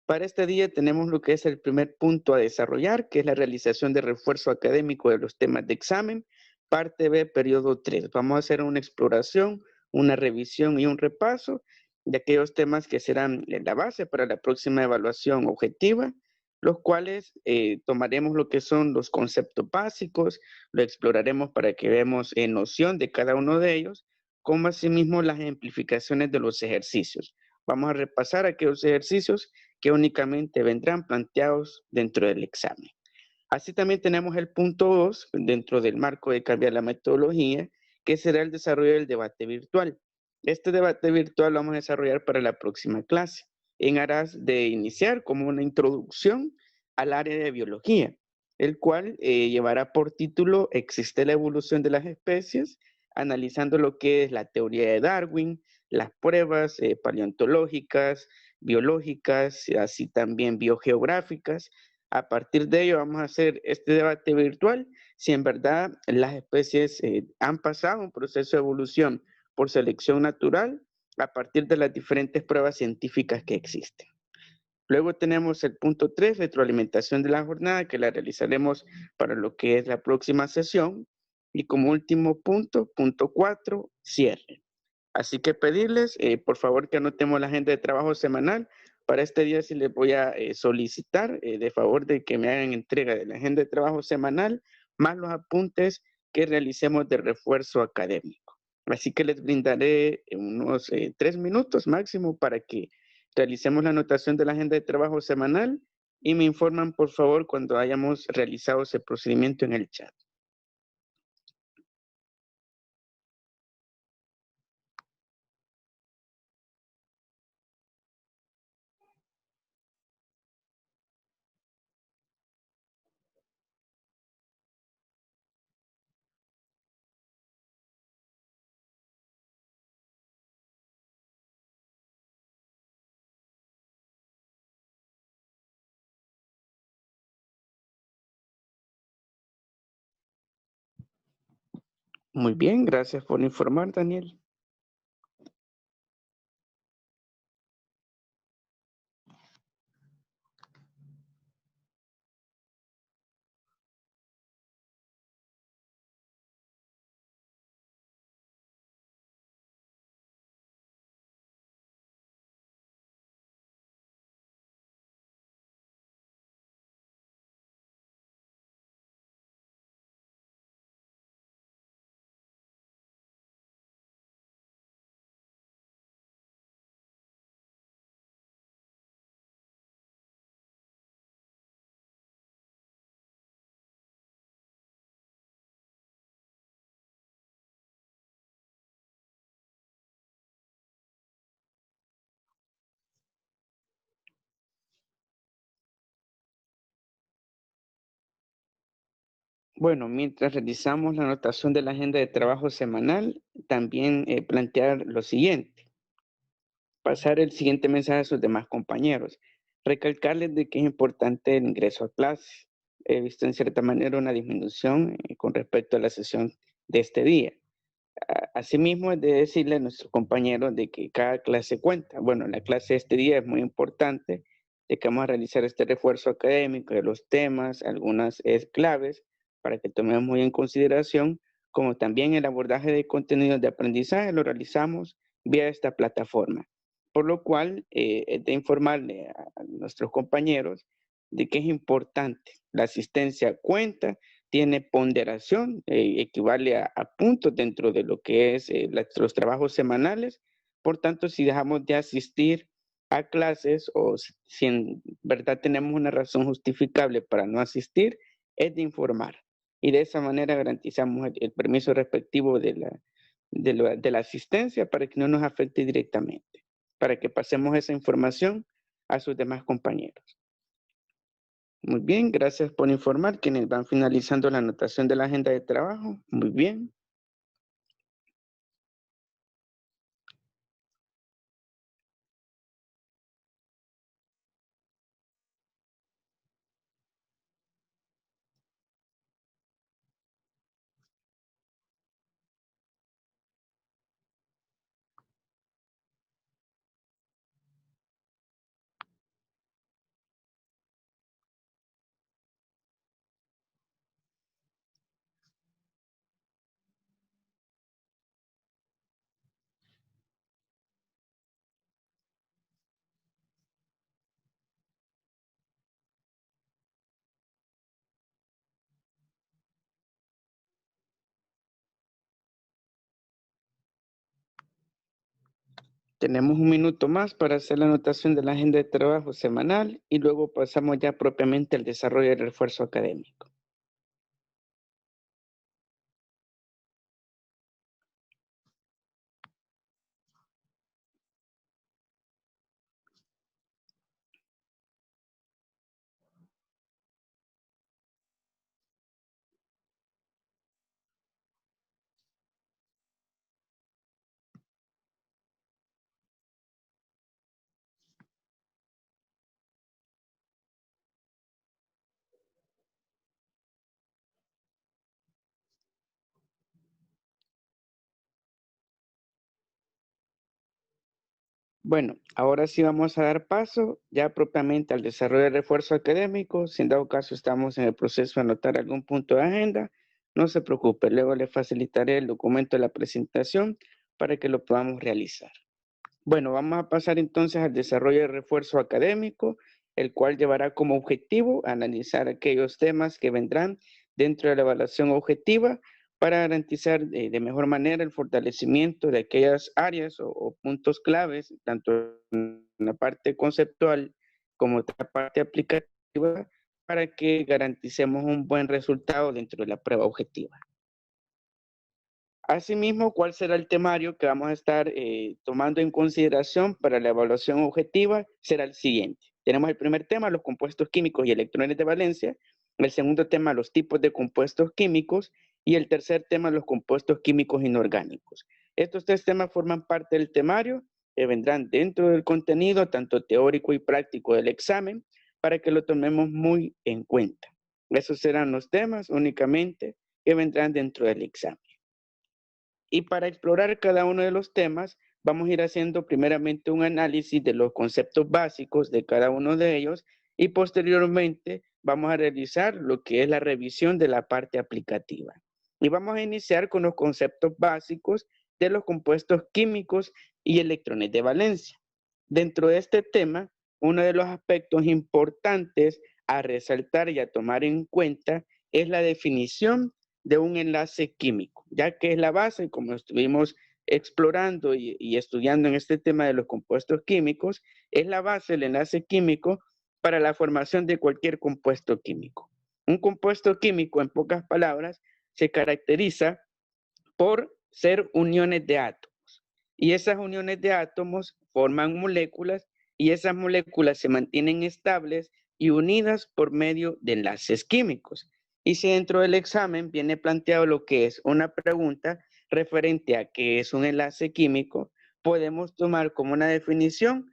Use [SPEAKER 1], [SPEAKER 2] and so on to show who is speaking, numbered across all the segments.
[SPEAKER 1] Para este día tenemos lo que es el primer punto a desarrollar, que es la realización de refuerzo académico de los temas de examen, parte B, periodo 3. Vamos a hacer una exploración, una revisión y un repaso de aquellos temas que serán la base para la próxima evaluación objetiva, los cuales tomaremos lo que son los conceptos básicos, lo exploraremos para que veamos noción de cada uno de ellos, como asimismo las ejemplificaciones de los ejercicios. Vamos a repasar aquellos ejercicios que únicamente vendrán planteados dentro del examen. Así también tenemos el punto 2 dentro del marco de cambiar la metodología, que será el desarrollo del debate virtual. Este debate virtual lo vamos a desarrollar para la próxima clase, en aras de iniciar como una introducción al área de biología, el cual llevará por título ¿Existe la evolución de las especies? Analizando lo que es la teoría de Darwin, las pruebas paleontológicas, biológicas, así también biogeográficas. A partir de ello vamos a hacer este debate virtual, si en verdad las especies han pasado un proceso de evolución por selección natural a partir de las diferentes pruebas científicas que existen. Luego tenemos el punto 3, retroalimentación de la jornada, que la realizaremos para lo que es la próxima sesión. Y como último punto, punto 4, cierre. Así que pedirles, por favor, que anotemos la agenda de trabajo semanal. Para este día sí les voy a solicitar de favor de que me hagan entrega de la agenda de trabajo semanal, más los apuntes que realicemos de refuerzo académico. Así que les brindaré unos 3 minutos máximo para que realicemos la anotación de la agenda de trabajo semanal y me informan, por favor, cuando hayamos realizado ese procedimiento en el chat. Muy bien, gracias por informar, Daniel. Bueno, mientras realizamos la anotación de la agenda de trabajo semanal, también plantear lo siguiente, pasar el siguiente mensaje a sus demás compañeros, recalcarles de que es importante el ingreso a clases. He visto en cierta manera una disminución con respecto a la sesión de este día. Asimismo, es de decirle a nuestros compañeros de que cada clase cuenta. Bueno, la clase de este día es muy importante, de que vamos a realizar este refuerzo académico de los temas, algunas claves, para que tomemos muy en consideración, como también el abordaje de contenidos de aprendizaje lo realizamos vía esta plataforma. Por lo cual, es de informarle a nuestros compañeros de que es importante, la asistencia cuenta, tiene ponderación, equivale a puntos dentro de lo que es los trabajos semanales. Por tanto, si dejamos de asistir a clases o si en verdad tenemos una razón justificable para no asistir, es de informar. Y de esa manera garantizamos el permiso respectivo de la asistencia para que no nos afecte directamente, para que pasemos esa información a sus demás compañeros. Muy bien, gracias por informar. Quienes van finalizando la anotación de la agenda de trabajo. Muy bien. Tenemos un minuto más para hacer la anotación de la agenda de trabajo semanal y luego pasamos ya propiamente al desarrollo del refuerzo académico. Bueno, ahora sí vamos a dar paso ya propiamente al desarrollo del refuerzo académico. Si en dado caso estamos en el proceso de anotar algún punto de agenda, no se preocupe, luego le facilitaré el documento de la presentación para que lo podamos realizar. Bueno, vamos a pasar entonces al desarrollo del refuerzo académico, el cual llevará como objetivo analizar aquellos temas que vendrán dentro de la evaluación objetiva para garantizar de mejor manera el fortalecimiento de aquellas áreas o puntos claves, tanto en la parte conceptual como en la parte aplicativa, para que garanticemos un buen resultado dentro de la prueba objetiva. Asimismo, ¿cuál será el temario que vamos a estar tomando en consideración para la evaluación objetiva? Será el siguiente. Tenemos el primer tema, los compuestos químicos y electrones de valencia. El segundo tema, los tipos de compuestos químicos. Y el tercer tema, los compuestos químicos inorgánicos. Estos tres temas forman parte del temario que vendrán dentro del contenido, tanto teórico y práctico del examen, para que lo tomemos muy en cuenta. Esos serán los temas únicamente que vendrán dentro del examen. Y para explorar cada uno de los temas, vamos a ir haciendo primeramente un análisis de los conceptos básicos de cada uno de ellos y posteriormente vamos a realizar lo que es la revisión de la parte aplicativa. Y vamos a iniciar con los conceptos básicos de los compuestos químicos y electrones de valencia. Dentro de este tema, uno de los aspectos importantes a resaltar y a tomar en cuenta es la definición de un enlace químico, ya que es la base, como estuvimos explorando y estudiando en este tema de los compuestos químicos, es la base del enlace químico para la formación de cualquier compuesto químico. Un compuesto químico, en pocas palabras, se caracteriza por ser uniones de átomos. Y esas uniones de átomos forman moléculas y esas moléculas se mantienen estables y unidas por medio de enlaces químicos. Y si dentro del examen viene planteado lo que es una pregunta referente a qué es un enlace químico, podemos tomar como una definición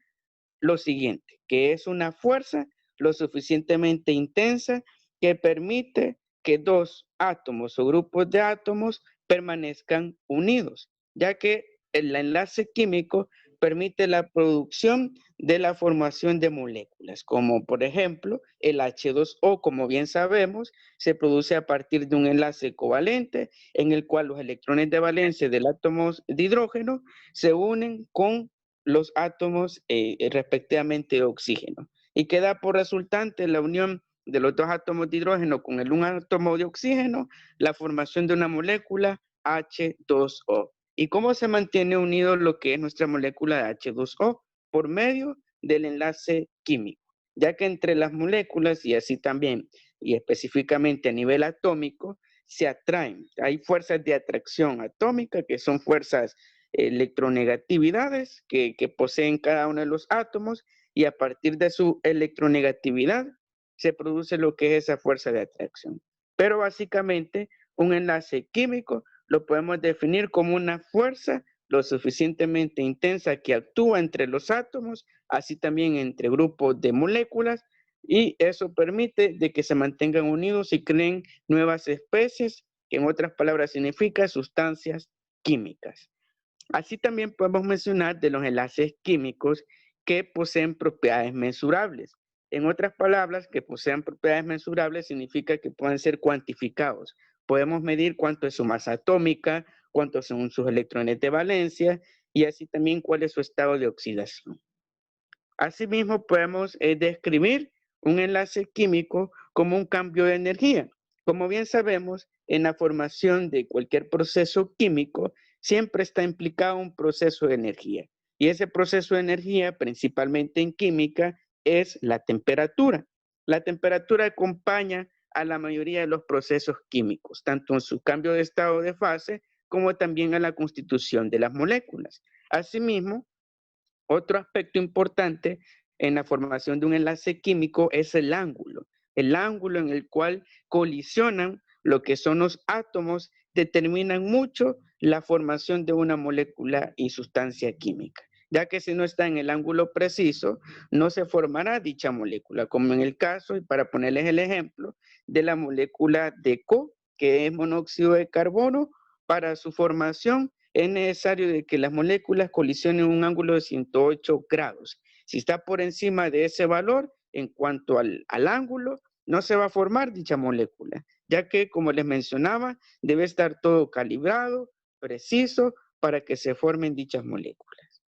[SPEAKER 1] lo siguiente, que es una fuerza lo suficientemente intensa que permite que dos átomos o grupos de átomos permanezcan unidos, ya que el enlace químico permite la producción de la formación de moléculas, como por ejemplo el H2O, como bien sabemos, se produce a partir de un enlace covalente en el cual los electrones de valencia del átomo de hidrógeno se unen con los átomos respectivamente de oxígeno y queda por resultante la unión de los dos átomos de hidrógeno con el un átomo de oxígeno, la formación de una molécula H2O. ¿Y cómo se mantiene unido lo que es nuestra molécula de H2O? Por medio del enlace químico, ya que entre las moléculas y así también, y específicamente a nivel atómico, se atraen. Hay fuerzas de atracción atómica que son fuerzas electronegatividades que poseen cada uno de los átomos y a partir de su electronegatividad se produce lo que es esa fuerza de atracción. Pero básicamente un enlace químico lo podemos definir como una fuerza lo suficientemente intensa que actúa entre los átomos, así también entre grupos de moléculas, y eso permite de que se mantengan unidos y creen nuevas especies, que en otras palabras significa sustancias químicas. Así también podemos mencionar de los enlaces químicos que poseen propiedades mensurables. En otras palabras, que posean propiedades mensurables significa que pueden ser cuantificados. Podemos medir cuánto es su masa atómica, cuántos son sus electrones de valencia y así también cuál es su estado de oxidación. Asimismo, podemos describir un enlace químico como un cambio de energía. Como bien sabemos, en la formación de cualquier proceso químico siempre está implicado un proceso de energía. Y ese proceso de energía, principalmente en química, es la temperatura. La temperatura acompaña a la mayoría de los procesos químicos, tanto en su cambio de estado de fase como también a la constitución de las moléculas. Asimismo, otro aspecto importante en la formación de un enlace químico es el ángulo en el cual colisionan lo que son los átomos, determinan mucho la formación de una molécula y sustancia química, ya que si no está en el ángulo preciso, no se formará dicha molécula, como en el caso, y para ponerles el ejemplo, de la molécula de CO, que es monóxido de carbono. Para su formación es necesario de que las moléculas colisionen en un ángulo de 108 grados. Si está por encima de ese valor, en cuanto al ángulo, no se va a formar dicha molécula, ya que, como les mencionaba, debe estar todo calibrado, preciso, para que se formen dichas moléculas.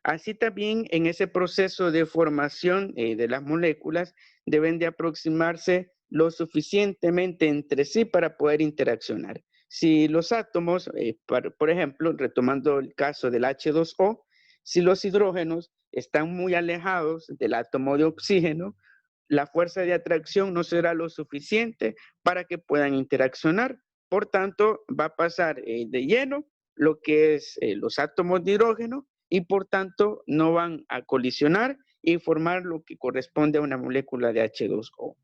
[SPEAKER 1] Así también en ese proceso de formación de las moléculas deben de aproximarse lo suficientemente entre sí para poder interaccionar. Si los átomos, por ejemplo, retomando el caso del H2O, si los hidrógenos están muy alejados del átomo de oxígeno, la fuerza de atracción no será lo suficiente para que puedan interaccionar. Por tanto, va a pasar de lleno lo que es los átomos de hidrógeno y por tanto no van a colisionar y formar lo que corresponde a una molécula de H2O.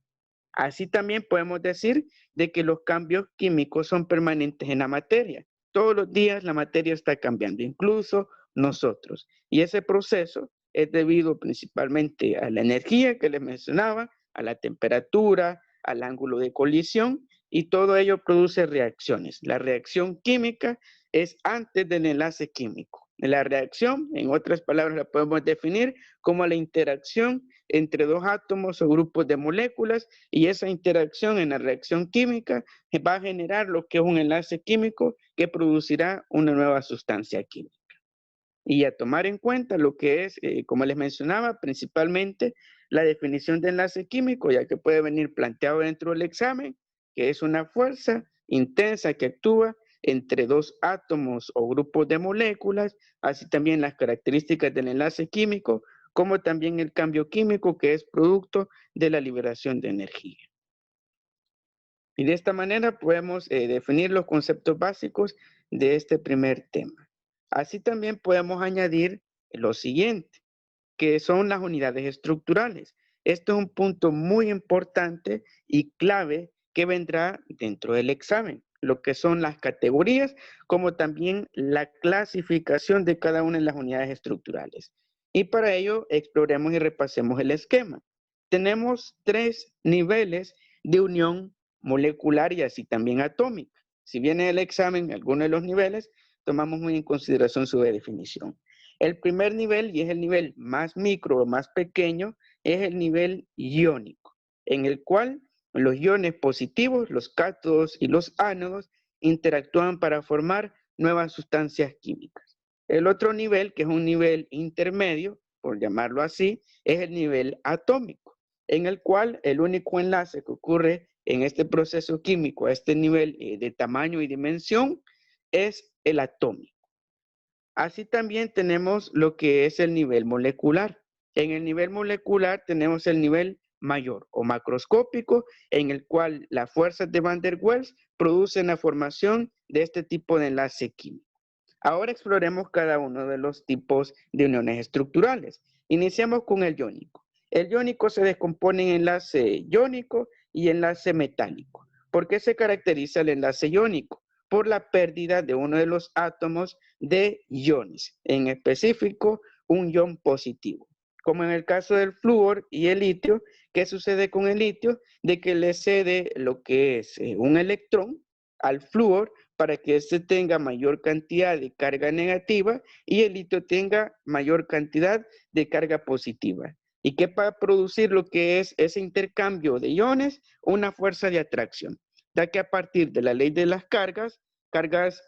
[SPEAKER 1] Así también podemos decir de que los cambios químicos son permanentes en la materia. Todos los días la materia está cambiando, incluso nosotros. Y ese proceso es debido principalmente a la energía que les mencionaba, a la temperatura, al ángulo de colisión, y todo ello produce reacciones. La reacción química es antes del enlace químico. La reacción, en otras palabras, la podemos definir como la interacción entre dos átomos o grupos de moléculas, y esa interacción en la reacción química va a generar lo que es un enlace químico que producirá una nueva sustancia química. Y a tomar en cuenta lo que es, como les mencionaba, principalmente la definición de enlace químico, ya que puede venir planteado dentro del examen, que es una fuerza intensa que actúa entre dos átomos o grupos de moléculas, así también las características del enlace químico, como también el cambio químico que es producto de la liberación de energía. Y de esta manera podemos definir los conceptos básicos de este primer tema. Así también podemos añadir lo siguiente, que son las unidades estructurales. Esto es un punto muy importante y clave que vendrá dentro del examen, lo que son las categorías, como también la clasificación de cada una de las unidades estructurales. Y para ello exploremos y repasemos el esquema. Tenemos 3 niveles de unión molecular y así también atómica. Si viene el examen, alguno de los niveles, tomamos muy en consideración su definición. El primer nivel, y es el nivel más micro o más pequeño, es el nivel iónico, en el cual los iones positivos, los cátodos y los ánodos, interactúan para formar nuevas sustancias químicas. El otro nivel, que es un nivel intermedio, por llamarlo así, es el nivel atómico, en el cual el único enlace que ocurre en este proceso químico a este nivel de tamaño y dimensión es el atómico. Así también tenemos lo que es el nivel molecular. En el nivel molecular tenemos el nivel mayor o macroscópico, en el cual las fuerzas de Van der Waals producen la formación de este tipo de enlace químico. Ahora exploremos cada uno de los tipos de uniones estructurales. Iniciamos con el iónico. El iónico se descompone en enlace iónico y enlace metálico. ¿Por qué se caracteriza el enlace iónico? Por la pérdida de uno de los átomos de iones, en específico un ion positivo. Como en el caso del flúor y el litio, ¿qué sucede con el litio? De que le cede lo que es un electrón al flúor para que éste tenga mayor cantidad de carga negativa y el litio tenga mayor cantidad de carga positiva. ¿Y qué va a producir lo que es ese intercambio de iones? Una fuerza de atracción, ya que a partir de la ley de las cargas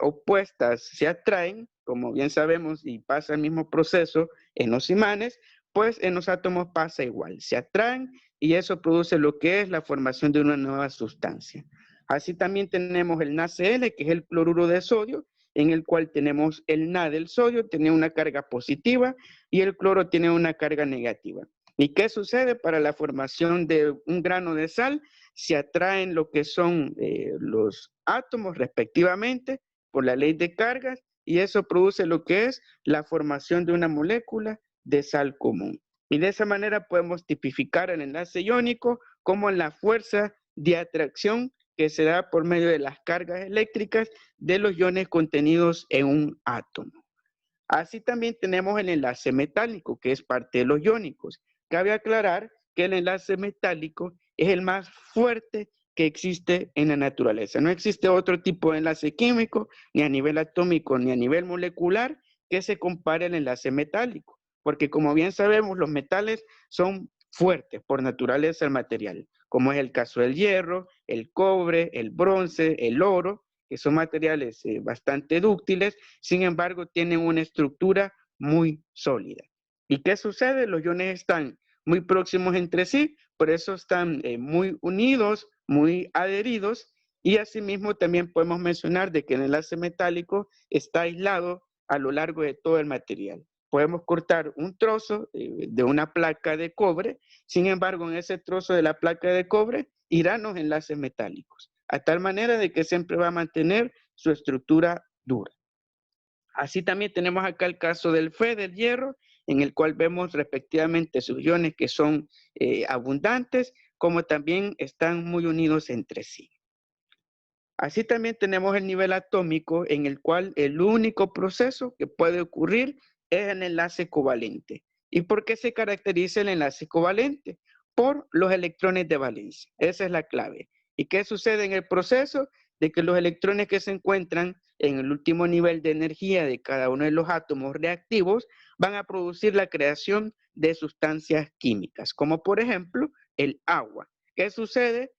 [SPEAKER 1] opuestas se atraen, como bien sabemos, y pasa el mismo proceso en los imanes, pues en los átomos pasa igual, se atraen y eso produce lo que es la formación de una nueva sustancia. Así también tenemos el NaCl, que es el cloruro de sodio, en el cual tenemos el Na del sodio, tiene una carga positiva y el cloro tiene una carga negativa. ¿Y qué sucede para la formación de un grano de sal? Se atraen lo que son los átomos respectivamente por la ley de cargas y eso produce lo que es la formación de una molécula de sal común. Y de esa manera podemos tipificar el enlace iónico como la fuerza de atracción que se da por medio de las cargas eléctricas de los iones contenidos en un átomo. Así también tenemos el enlace metálico, que es parte de los iónicos. Cabe aclarar que el enlace metálico es el más fuerte que existe en la naturaleza. No existe otro tipo de enlace químico, ni a nivel atómico, ni a nivel molecular, que se compare al enlace metálico. Porque como bien sabemos, los metales son fuertes por naturaleza del material, como es el caso del hierro, el cobre, el bronce, el oro, que son materiales bastante dúctiles, sin embargo tienen una estructura muy sólida. ¿Y qué sucede? Los iones están muy próximos entre sí, por eso están muy unidos, muy adheridos, y asimismo también podemos mencionar de que el enlace metálico está aislado a lo largo de todo el material. Podemos cortar un trozo de una placa de cobre, sin embargo en ese trozo de la placa de cobre irán los enlaces metálicos, a tal manera de que siempre va a mantener su estructura dura. Así también tenemos acá el caso del Fe, del hierro, en el cual vemos respectivamente sus iones que son abundantes, como también están muy unidos entre sí. Así también tenemos el nivel atómico, en el cual el único proceso que puede ocurrir es el enlace covalente. ¿Y por qué se caracteriza el enlace covalente? Por los electrones de valencia. Esa es la clave. ¿Y qué sucede en el proceso? De que los electrones que se encuentran en el último nivel de energía de cada uno de los átomos reactivos van a producir la creación de sustancias químicas, como por ejemplo el agua. ¿Qué sucede?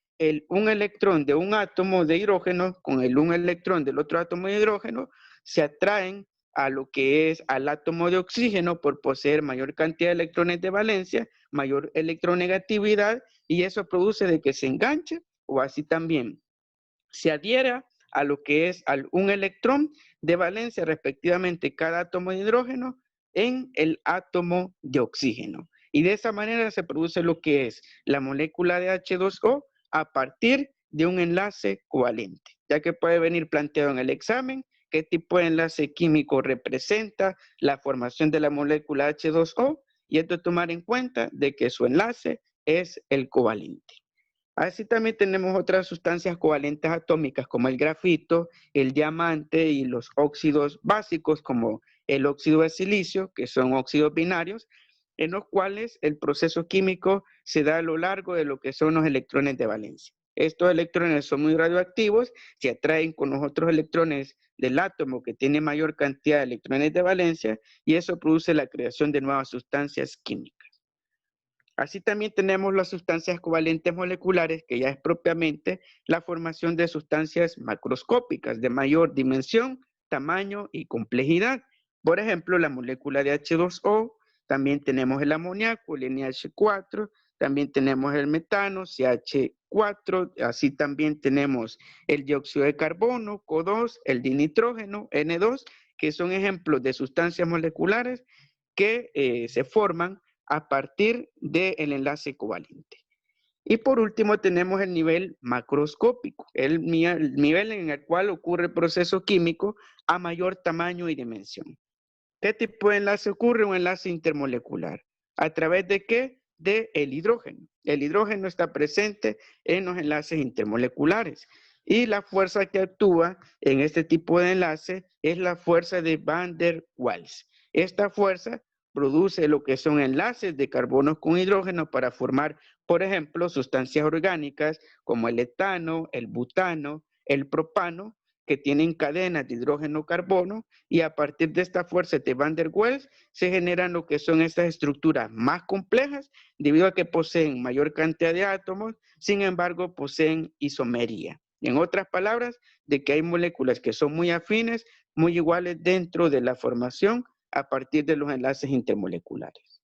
[SPEAKER 1] Un electrón de un átomo de hidrógeno con un electrón del otro átomo de hidrógeno se atraen a lo que es al átomo de oxígeno por poseer mayor cantidad de electrones de valencia, mayor electronegatividad, y eso produce de que se enganche o así también se adhiera a lo que es un electrón de valencia respectivamente cada átomo de hidrógeno en el átomo de oxígeno. Y de esa manera se produce lo que es la molécula de H2O a partir de un enlace covalente, ya que puede venir planteado en el examen qué tipo de enlace químico representa la formación de la molécula H2O, y esto tomar en cuenta de que su enlace es el covalente. Así también tenemos otras sustancias covalentes atómicas como el grafito, el diamante y los óxidos básicos como el óxido de silicio, que son óxidos binarios, en los cuales el proceso químico se da a lo largo de lo que son los electrones de valencia. Estos electrones son muy radioactivos, se atraen con los otros electrones del átomo que tiene mayor cantidad de electrones de valencia y eso produce la creación de nuevas sustancias químicas. Así también tenemos las sustancias covalentes moleculares, que ya es propiamente la formación de sustancias macroscópicas de mayor dimensión, tamaño y complejidad. Por ejemplo, la molécula de H2O, también tenemos el amoníaco, el NH4, también tenemos el metano, CH4, así también tenemos el dióxido de carbono, CO2, el dinitrógeno, N2, que son ejemplos de sustancias moleculares que se forman a partir del enlace covalente. Y por último tenemos el nivel macroscópico, el nivel en el cual ocurre el proceso químico a mayor tamaño y dimensión. ¿Qué tipo de enlace ocurre? Un enlace intermolecular. ¿A través de qué? De el hidrógeno. El hidrógeno está presente en los enlaces intermoleculares y la fuerza que actúa en este tipo de enlace es la fuerza de Van der Waals. Esta fuerza produce lo que son enlaces de carbonos con hidrógeno para formar, por ejemplo, sustancias orgánicas como el etano, el butano, el propano, que tienen cadenas de hidrógeno-carbono, y a partir de esta fuerza de Van der Waals se generan lo que son estas estructuras más complejas debido a que poseen mayor cantidad de átomos, sin embargo poseen isomería. En otras palabras, de que hay moléculas que son muy afines, muy iguales dentro de la formación a partir de los enlaces intermoleculares.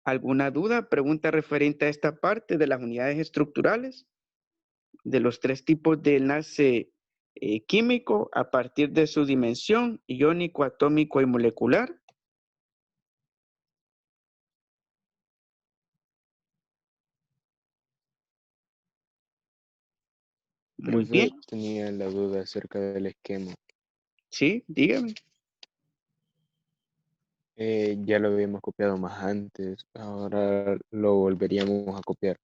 [SPEAKER 1] ¿Alguna duda, pregunta referente a esta parte de las unidades estructurales? De los tres tipos de enlace químico a partir de su dimensión iónico, atómico y molecular. Muy
[SPEAKER 2] Profe,
[SPEAKER 1] bien.
[SPEAKER 2] tenía la duda acerca del esquema.
[SPEAKER 1] Sí, dígame.
[SPEAKER 2] Ya lo habíamos copiado más antes, ahora lo volveríamos a copiar,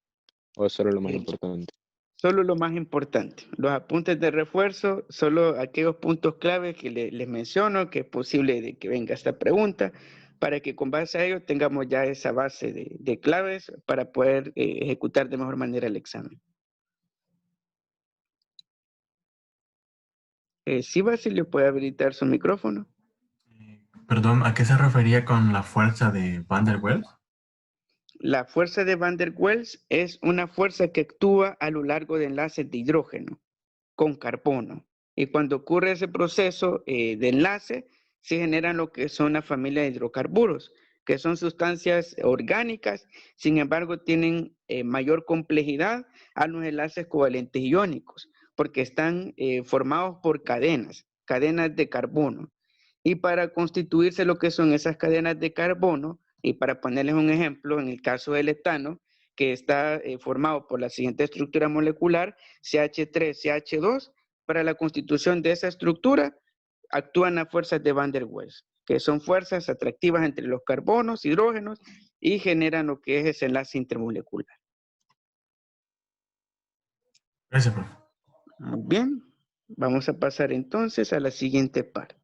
[SPEAKER 2] o solo lo más
[SPEAKER 1] Eh,
[SPEAKER 2] importante.
[SPEAKER 1] Solo lo más importante. Los apuntes de refuerzo, solo aquellos puntos clave que les menciono, que es posible de que venga esta pregunta, para que con base a ello tengamos ya esa base de claves para poder ejecutar de mejor manera el examen. Sí, Basilio, puede habilitar su micrófono.
[SPEAKER 3] Perdón, ¿a qué se refería con la fuerza de Van der Waals?
[SPEAKER 1] La fuerza de Van der Waals es una fuerza que actúa a lo largo de enlaces de hidrógeno con carbono. Y cuando ocurre ese proceso de enlace, se generan lo que son la familia de hidrocarburos, que son sustancias orgánicas, sin embargo tienen mayor complejidad a los enlaces covalentes iónicos, porque están formados por cadenas de carbono. Y para constituirse lo que son esas cadenas de carbono, y para ponerles un ejemplo, en el caso del etano, que está formado por la siguiente estructura molecular, CH3, CH2, para la constitución de esa estructura actúan las fuerzas de Van der Waals, que son fuerzas atractivas entre los carbonos, hidrógenos, y generan lo que es ese enlace intermolecular.
[SPEAKER 3] Gracias, profe.
[SPEAKER 1] Muy bien, vamos a pasar entonces a la siguiente parte.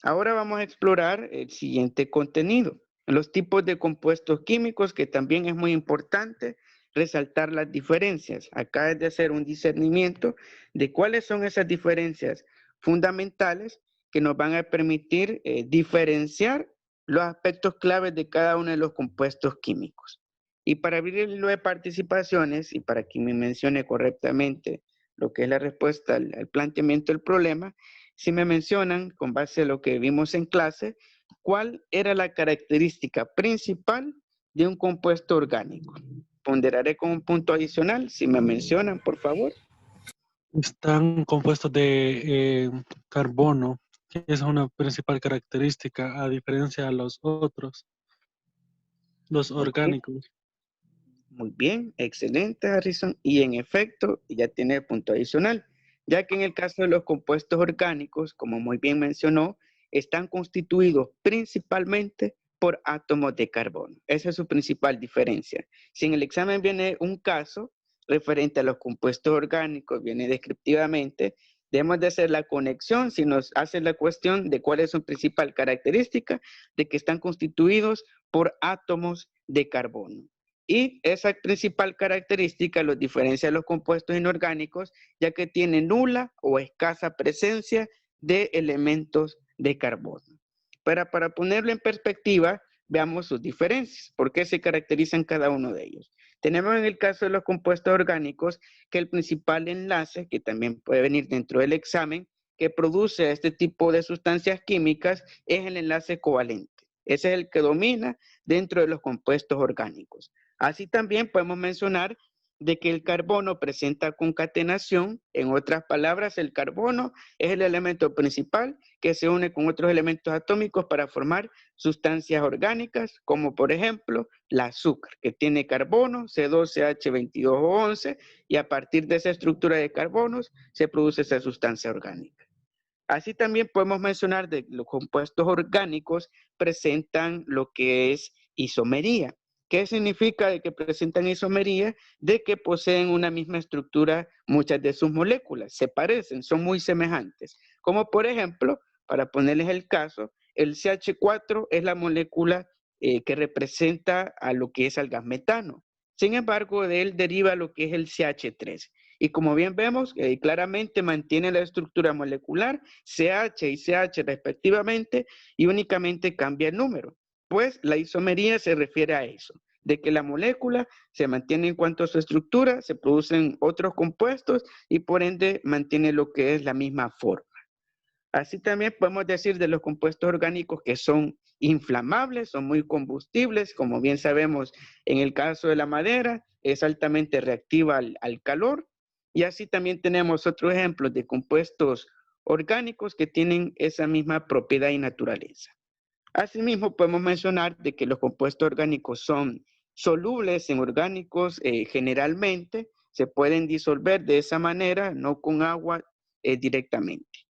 [SPEAKER 1] Ahora vamos a explorar el siguiente contenido, los tipos de compuestos químicos, que también es muy importante resaltar las diferencias. Acá es de hacer un discernimiento de cuáles son esas diferencias fundamentales que nos van a permitir diferenciar los aspectos claves de cada uno de los compuestos químicos. Y para abrir el hilo de participaciones y para que me mencione correctamente lo que es la respuesta al planteamiento del problema, si me mencionan, con base a lo que vimos en clase, cuál era la característica principal de un compuesto orgánico. Ponderaré con un punto adicional, si me mencionan, por favor.
[SPEAKER 4] Están compuestos de carbono, que es una principal característica a diferencia de los otros, los
[SPEAKER 1] Ok,
[SPEAKER 4] orgánicos.
[SPEAKER 1] muy bien, excelente, Harrison. Y en efecto, ya tiene el punto adicional, ya que en el caso de los compuestos orgánicos, como muy bien mencionó, están constituidos principalmente por átomos de carbono. Esa es su principal diferencia. Si en el examen viene un caso referente a los compuestos orgánicos, viene descriptivamente, debemos de hacer la conexión, si nos hace la cuestión de cuál es su principal característica, de que están constituidos por átomos de carbono. Y esa principal característica los diferencia de los compuestos inorgánicos, ya que tienen nula o escasa presencia de elementos de carbono. Pero para ponerlo en perspectiva, veamos sus diferencias, por qué se caracterizan cada uno de ellos. Tenemos en el caso de los compuestos orgánicos que el principal enlace, que también puede venir dentro del examen, que produce este tipo de sustancias químicas es el enlace covalente. Ese es el que domina dentro de los compuestos orgánicos. Así también podemos mencionar de que el carbono presenta concatenación. En otras palabras, el carbono es el elemento principal que se une con otros elementos atómicos para formar sustancias orgánicas, como por ejemplo el azúcar, que tiene carbono, C2CH22O11, y a partir de esa estructura de carbonos se produce esa sustancia orgánica. Así también podemos mencionar de los compuestos orgánicos presentan lo que es isomería. ¿Qué significa de que presentan isomería? De que poseen una misma estructura muchas de sus moléculas, se parecen, son muy semejantes. Como por ejemplo, para ponerles el caso, el CH4 es la molécula que representa a lo que es al gas metano. Sin embargo, de él deriva lo que es el CH3. Y como bien vemos, claramente mantiene la estructura molecular, CH y CH respectivamente, y únicamente cambia el número. Pues la isomería se refiere a eso, de que la molécula se mantiene en cuanto a su estructura, se producen otros compuestos y por ende mantiene lo que es la misma forma. Así también podemos decir de los compuestos orgánicos que son inflamables, son muy combustibles, como bien sabemos en el caso de la madera, es altamente reactiva al calor, y así también tenemos otros ejemplos de compuestos orgánicos que tienen esa misma propiedad y naturaleza. Asimismo, podemos mencionar de que los compuestos orgánicos son solubles en orgánicos generalmente, se pueden disolver de esa manera, no con agua directamente.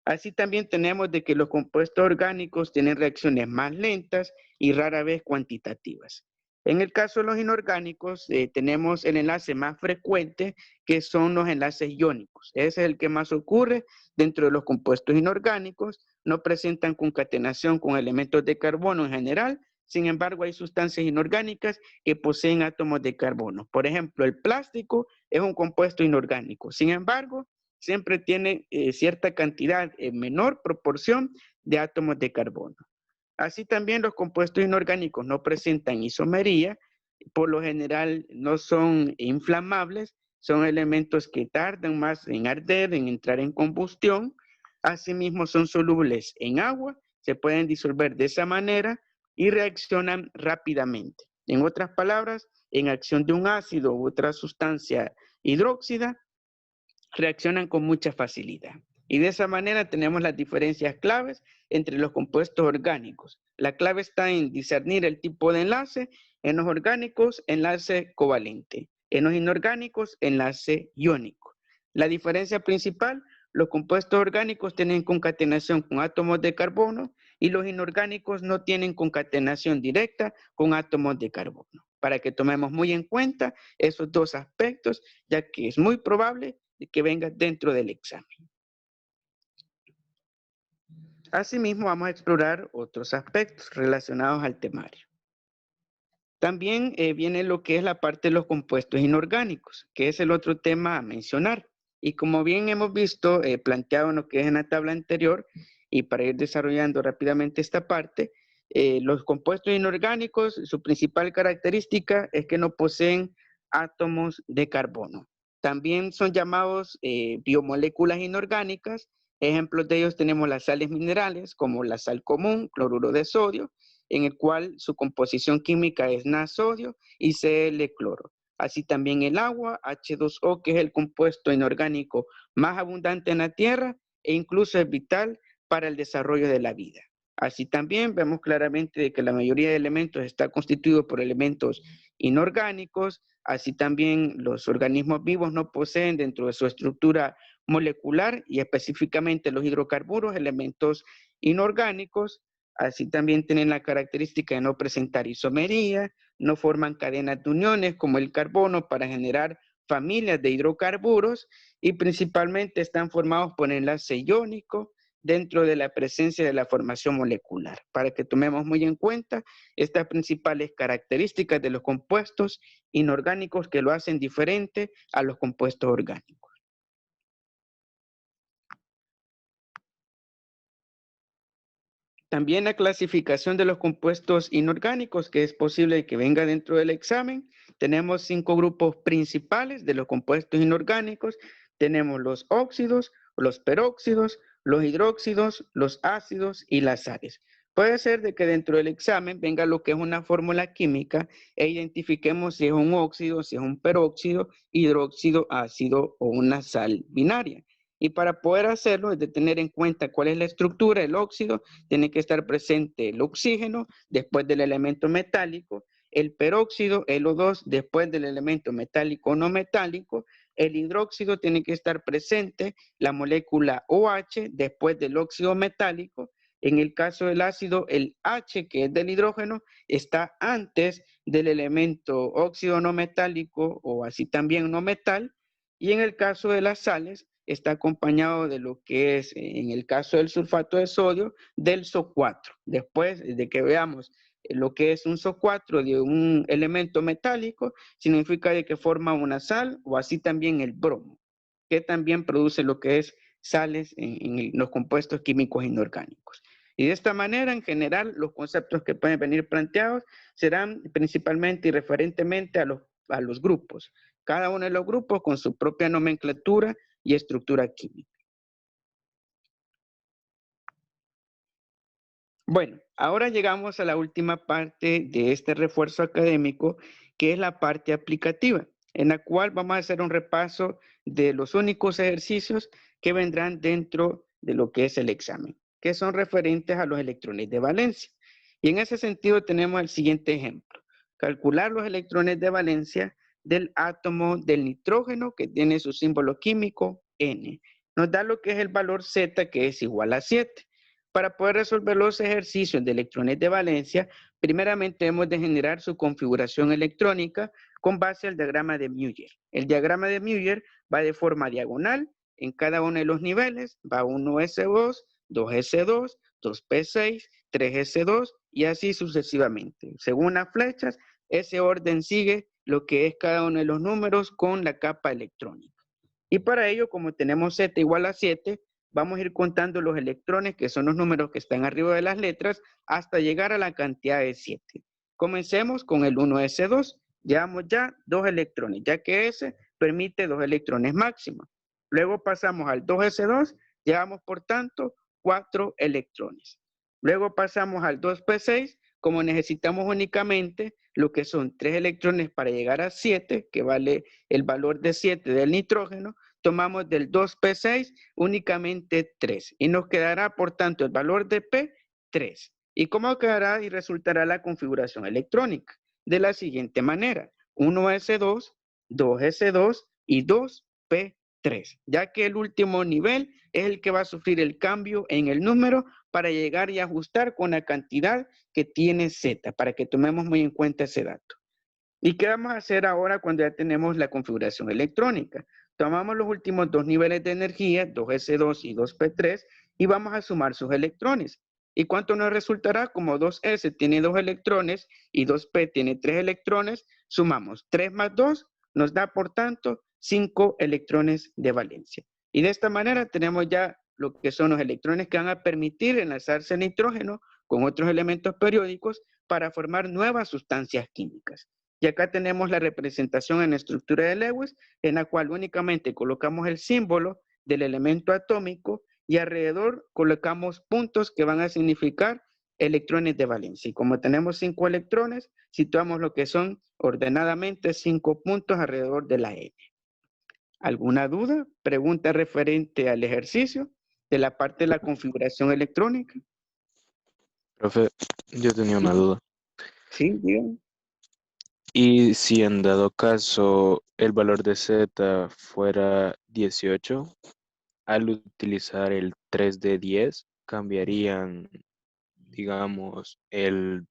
[SPEAKER 1] Así también tenemos de que los compuestos orgánicos tienen reacciones más lentas y rara vez cuantitativas. En el caso de los inorgánicos, tenemos el enlace más frecuente, que son los enlaces iónicos. Ese es el que más ocurre dentro de los compuestos inorgánicos. No presentan concatenación con elementos de carbono en general. Sin embargo, hay sustancias inorgánicas que poseen átomos de carbono. Por ejemplo, el plástico es un compuesto inorgánico. Sin embargo, siempre tiene cierta cantidad en menor proporción de átomos de carbono. Así también los compuestos inorgánicos no presentan isomería, por lo general no son inflamables, son elementos que tardan más en arder, en entrar en combustión. Asimismo son solubles en agua, se pueden disolver de esa manera y reaccionan rápidamente. En otras palabras, en acción de un ácido u otra sustancia hidróxida, reaccionan con mucha facilidad. Y de esa manera tenemos las diferencias claves entre los compuestos orgánicos. La clave está en discernir el tipo de enlace. En los orgánicos, enlace covalente. En los inorgánicos, enlace iónico. La diferencia principal, los compuestos orgánicos tienen concatenación con átomos de carbono y los inorgánicos no tienen concatenación directa con átomos de carbono. Para que tomemos muy en cuenta esos dos aspectos, ya que es muy probable que venga dentro del examen. Asimismo, vamos a explorar otros aspectos relacionados al temario. También viene lo que es la parte de los compuestos inorgánicos, que es el otro tema a mencionar. Y como bien hemos visto, planteado en lo que es en la tabla anterior, y para ir desarrollando rápidamente esta parte, los compuestos inorgánicos, su principal característica es que no poseen átomos de carbono. También son llamados biomoléculas inorgánicas. Ejemplos de ellos tenemos las sales minerales, como la sal común, cloruro de sodio, en el cual su composición química es Na-sodio y Cl-cloro. Así también el agua, H2O, que es el compuesto inorgánico más abundante en la Tierra e incluso es vital para el desarrollo de la vida. Así también vemos claramente de que la mayoría de elementos está constituido por elementos inorgánicos. Así también los organismos vivos no poseen dentro de su estructura molecular y específicamente los hidrocarburos, elementos inorgánicos. Así también tienen la característica de no presentar isomería, no forman cadenas de uniones como el carbono para generar familias de hidrocarburos y principalmente están formados por enlace iónico dentro de la presencia de la formación molecular. Para que tomemos muy en cuenta estas principales características de los compuestos inorgánicos que lo hacen diferente a los compuestos orgánicos. También la clasificación de los compuestos inorgánicos, que es posible que venga dentro del examen. Tenemos 5 grupos principales de los compuestos inorgánicos. Tenemos los óxidos, los peróxidos, los hidróxidos, los ácidos y las sales. Puede ser de que dentro del examen venga lo que es una fórmula química e identifiquemos si es un óxido, si es un peróxido, hidróxido, ácido o una sal binaria. Y para poder hacerlo es de tener en cuenta cuál es la estructura del óxido. Tiene que estar presente el oxígeno después del elemento metálico, el peróxido, el O2 después del elemento metálico o no metálico, el hidróxido tiene que estar presente la molécula OH después del óxido metálico. En el caso del ácido, el H, que es del hidrógeno, está antes del elemento óxido no metálico o así también no metal. Y en el caso de las sales, está acompañado de lo que es, en el caso del sulfato de sodio, del SO4. Después de que veamos lo que es un SO4 de un elemento metálico, significa de que forma una sal, o así también el bromo, que también produce lo que es sales en los compuestos químicos inorgánicos. Y de esta manera, en general, los conceptos que pueden venir planteados serán principalmente y referentemente a los grupos. Cada uno de los grupos con su propia nomenclatura y estructura química. Bueno, ahora llegamos a la última parte de este refuerzo académico, que es la parte aplicativa, en la cual vamos a hacer un repaso de los únicos ejercicios que vendrán dentro de lo que es el examen, que son referentes a los electrones de valencia. Y en ese sentido tenemos el siguiente ejemplo. Calcular los electrones de valencia del átomo del nitrógeno, que tiene su símbolo químico N. Nos da lo que es el valor Z, que es igual a 7. Para poder resolver los ejercicios de electrones de valencia, primeramente hemos de generar su configuración electrónica con base al diagrama de Muller. El diagrama de Muller va de forma diagonal en cada uno de los niveles, va 1s2, 2s2, 2p6, 3s2 y así sucesivamente. Según las flechas, ese orden sigue lo que es cada uno de los números con la capa electrónica. Y para ello, como tenemos Z igual a 7, vamos a ir contando los electrones, que son los números que están arriba de las letras, hasta llegar a la cantidad de 7. Comencemos con el 1s2. Llevamos ya 2 electrones, ya que S permite 2 electrones máximos. Luego pasamos al 2s2, llevamos por tanto 4 electrones. Luego pasamos al 2p6, como necesitamos únicamente lo que son 3 electrones para llegar a 7, que vale el valor de 7 del nitrógeno, tomamos del 2p6 únicamente 3 y nos quedará por tanto el valor de P 3. ¿Y cómo quedará y resultará la configuración electrónica? De la siguiente manera: 1s2, 2s2 y 2p3, ya que el último nivel es el que va a sufrir el cambio en el número para llegar y ajustar con la cantidad que tiene Z, para que tomemos muy en cuenta ese dato. ¿Y qué vamos a hacer ahora cuando ya tenemos la configuración electrónica? Tomamos los últimos 2 niveles de energía, 2s2 y 2p3, y vamos a sumar sus electrones. ¿Y cuánto nos resultará? Como 2s tiene 2 electrones y 2p tiene 3 electrones, sumamos 3 más 2, nos da por tanto 5 electrones de valencia. Y de esta manera tenemos ya lo que son los electrones que van a permitir enlazarse el nitrógeno con otros elementos periódicos para formar nuevas sustancias químicas. Y acá tenemos la representación en la estructura de Lewis, en la cual únicamente colocamos el símbolo del elemento atómico y alrededor colocamos puntos que van a significar electrones de valencia. Y como tenemos 5 electrones, situamos lo que son ordenadamente 5 puntos alrededor de la N. ¿Alguna duda? ¿Pregunta referente al ejercicio de la parte de la configuración electrónica?
[SPEAKER 2] Profe, yo tenía una duda.
[SPEAKER 1] Sí, bien.
[SPEAKER 2] Y si en dado caso el valor de Z fuera 18, al utilizar el 3 de 10, cambiarían, digamos, el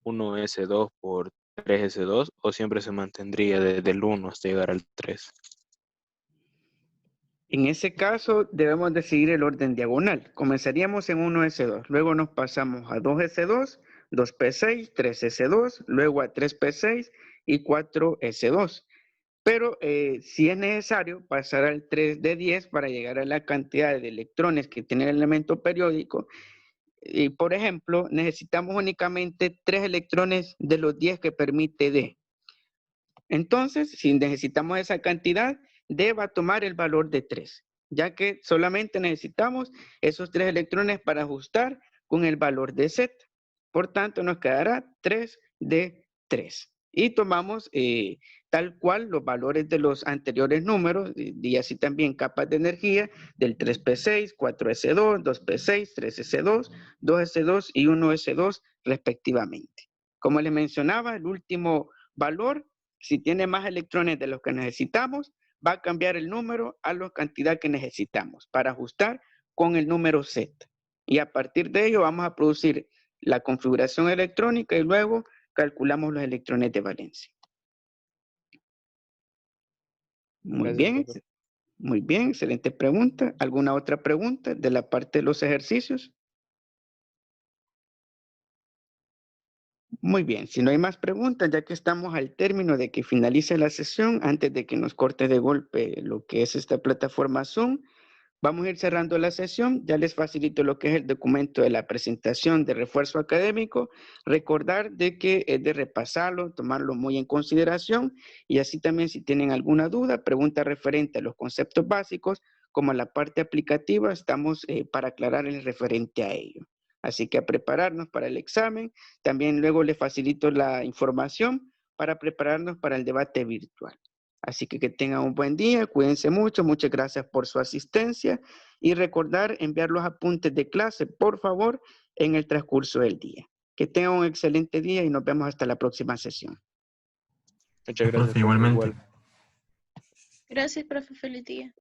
[SPEAKER 2] 1s2 por 3s2 o siempre se mantendría desde el 1 hasta llegar al 3.
[SPEAKER 1] En ese caso debemos de seguir el orden diagonal. Comenzaríamos en 1s2, luego nos pasamos a 2s2, 2p6, 3s2, luego a 3p6 y 4s2. Pero si es necesario pasar al 3 de 10 para llegar a la cantidad de electrones que tiene el elemento periódico. Y por ejemplo, necesitamos únicamente 3 electrones de los 10 que permite D. Entonces, si necesitamos esa cantidad, D va a tomar el valor de 3, ya que solamente necesitamos esos 3 electrones para ajustar con el valor de Z. Por tanto, nos quedará 3 de 3. Y tomamos tal cual los valores de los anteriores números, y así también capas de energía del 3p6, 4s2, 2p6, 3s2, 2s2 y 1s2 respectivamente. Como les mencionaba, el último valor, si tiene más electrones de los que necesitamos, va a cambiar el número a la cantidad que necesitamos para ajustar con el número Z. Y a partir de ello vamos a producir la configuración electrónica y luego calculamos los electrones de valencia. Muy bien, muy bien, excelente pregunta. ¿Alguna otra pregunta de la parte de los ejercicios? Muy bien, si no hay más preguntas, ya que estamos al término de que finalice la sesión, antes de que nos corte de golpe lo que es esta plataforma Zoom, vamos a ir cerrando la sesión. Ya les facilito lo que es el documento de la presentación de refuerzo académico. Recordar de que es de repasarlo, tomarlo muy en consideración y así también si tienen alguna duda, pregunta referente a los conceptos básicos, como a la parte aplicativa, estamos para aclarar el referente a ello. Así que a prepararnos para el examen. También luego les facilito la información para prepararnos para el debate virtual. Así que tengan un buen día, cuídense mucho, muchas gracias por su asistencia y recordar enviar los apuntes de clase, por favor, en el transcurso del día. Que tengan un excelente día y nos vemos hasta la próxima sesión.
[SPEAKER 2] Muchas gracias,
[SPEAKER 3] Profe,
[SPEAKER 2] profe,
[SPEAKER 3] igualmente.
[SPEAKER 2] igual.
[SPEAKER 5] Gracias, profe. Feliz día.